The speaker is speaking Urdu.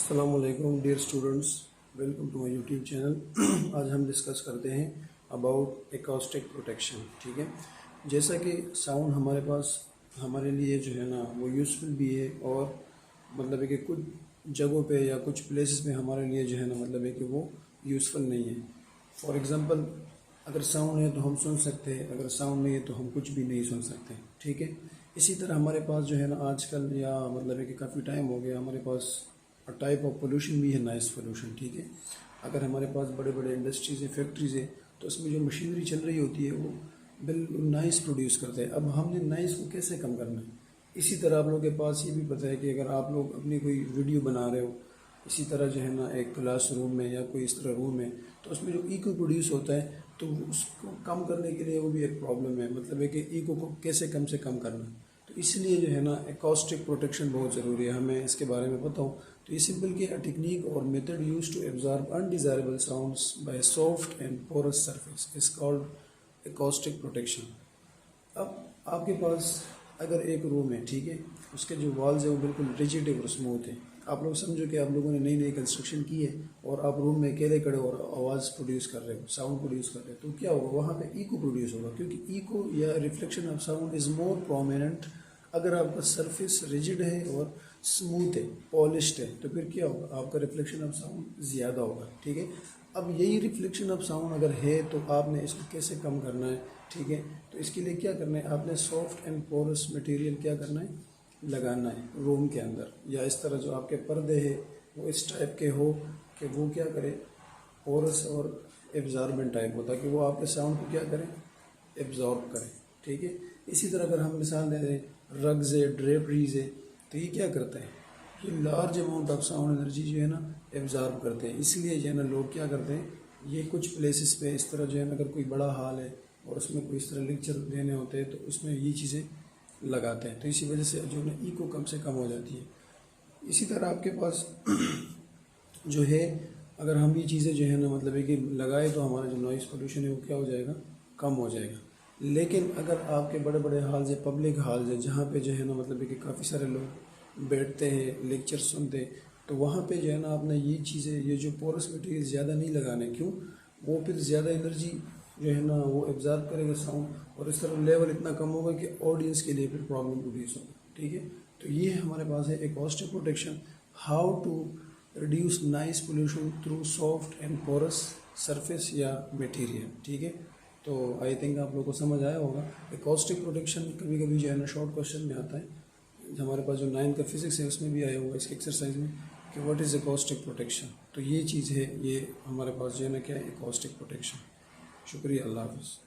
السلام علیکم dear students, welcome to my YouTube channel. آج ہم ڈسکس کرتے ہیں اباؤٹ ایکوسٹک پروٹیکشن۔ ٹھیک ہے، جیسا کہ ساؤنڈ ہمارے پاس ہمارے لیے جو ہے نا وہ یوزفل بھی ہے، اور مطلب ہے کہ کچھ جگہوں پہ یا کچھ پلیسز پہ ہمارے لیے جو ہے نا مطلب ہے کہ وہ یوزفل نہیں ہے۔ فار ایگزامپل، اگر ساؤنڈ ہے تو ہم سن سکتے ہیں، اگر ساؤنڈ نہیں ہے تو ہم کچھ بھی نہیں سن سکتے۔ ٹھیک ہے، اسی طرح ہمارے پاس جو ہے نا آج کل یا مطلب ہے کہ کافی ٹائم ہو گیا ہمارے پاس ٹائپ آف پولوشن بھی ہے، نائز پولوشن۔ ٹھیک ہے، اگر ہمارے پاس بڑے بڑے انڈسٹریز ہیں، فیکٹریز ہیں، تو اس میں جو مشینری چل رہی ہوتی ہے وہ بالکل نائز پروڈیوس کرتے ہیں۔ اب ہم نے نائز کو کیسے کم کرنا ہے؟ اسی طرح آپ لوگوں کے پاس یہ بھی پتہ ہے کہ اگر آپ لوگ اپنی کوئی ویڈیو بنا رہے ہو، اسی طرح جو ہے نا ایک کلاس روم میں یا کوئی اس طرح روم ہے، تو اس میں جو ایکو پروڈیوس ہوتا ہے تو اس کو کم کرنے کے لیے وہ بھی ایک پرابلم ہے، مطلب ہے کہ ایکو کو کیسے کم سے کم کرنا۔ تو اس لیے جو ہے نا ایکوسٹک پروٹیکشن بہت ضروری ہے، ہمیں اس کے بارے میں پتہ ہو۔ تو یہ سمپل کی ٹیکنیک اور method used to absorb undesirable sounds by soft and porous surface is called acoustic protection. اب آپ کے پاس اگر ایک روم ہے، ٹھیک ہے، اس کے جو والز ہیں وہ بالکل ریجڈ اور اسموتھ ہیں۔ آپ لوگ سمجھو کہ آپ لوگوں نے نئی کنسٹرکشن کی ہے اور آپ روم میں اکیلے کھڑے اور آواز پروڈیوس کر رہے ہو، ساؤنڈ پروڈیوس کر رہے ہو، تو کیا ہوگا؟ وہاں پہ ایکو پروڈیوس ہوگا، کیونکہ ایکو یا reflection of sound is more prominent اگر آپ کا سرفیس ریجڈ ہے اور اسموتھ ہے، پالشڈ ہے، تو پھر کیا ہوگا؟ آپ کا ریفلیکشن آف ساؤنڈ زیادہ ہوگا۔ ٹھیک ہے، اب یہی ریفلیکشن آف ساؤنڈ اگر ہے تو آپ نے اس کو کیسے کم کرنا ہے؟ ٹھیک ہے، تو اس کے لیے کیا کرنا ہے؟ آپ نے سافٹ اینڈ پورس مٹیریل کیا کرنا ہے؟ لگانا ہے روم کے اندر، یا اس طرح جو آپ کے پردے ہیں وہ اس ٹائپ کے ہو کہ وہ کیا کرے؟ پورس اور ایبزاربنٹ ٹائپ ہوتا ہے کہ وہ آپ کے ساؤنڈ کو کیا کریں؟ ایبزارب کریں۔ ٹھیک ہے، اسی طرح اگر ہم مثال دے دیں رگز ہے، ڈریپریز ہے، تو یہ کیا کرتے ہیں؟ یہ large amount of sound energy جو ہے نا ایبزارب کرتے ہیں۔ اس لیے جو ہے نا لوگ کیا کرتے ہیں، یہ کچھ پلیسز پہ اس طرح جو ہے نا اگر کوئی بڑا ہال ہے اور اس میں کوئی اس طرح لیکچر دینے ہوتے ہیں تو اس میں یہ چیزیں لگاتے ہیں، تو اسی وجہ سے جو ہے نا ایکو کم سے کم ہو جاتی ہے۔ اسی طرح آپ کے پاس جو ہے اگر ہم یہ چیزیں جو ہے نا مطلب ہے کہ لگائے تو ہمارا جو نوائز پولوشن ہے وہ کیا ہو جائے گا؟ کم ہو جائے گا۔ لیکن اگر آپ کے بڑے بڑے ہالز ہیں، پبلک ہالز ہیں، جہاں پہ جو ہے نا مطلب ہے کہ کافی سارے لوگ بیٹھتے ہیں، لیکچر سنتے ہیں، تو وہاں پہ جو ہے نا آپ نے یہ چیزیں، یہ جو پورس مٹیریل زیادہ نہیں لگانے۔ کیوں؟ وہ پھر زیادہ انرجی جو ہے نا وہ ایبزارب کرے گا ساؤنڈ، اور اس طرح لیول اتنا کم ہوگا کہ آڈینس کے لیے پھر پرابلم پروڈیوس ہوگا۔ ٹھیک ہے، تو یہ ہمارے پاس ہے acoustic protection, how to reduce noise pollution through soft and porous surface یا میٹیریل۔ ٹھیک ہے، تو آئی تھنک آپ لوگوں کو سمجھ آیا ہوگا۔ ایکوسٹک پروٹیکشن کبھی کبھی جو ہے نا شارٹ کوشچن میں آتا ہے، ہمارے پاس جو 9 کا فزکس ہے اس میں بھی آیا ہوگا اس کے ایکسرسائز میں کہ واٹ از ایکوسٹک پروٹیکشن۔ تو یہ چیز ہے، یہ ہمارے پاس جو ہے نا کیا ہے؟ Acoustic protection. شکریہ، اللہ حافظ۔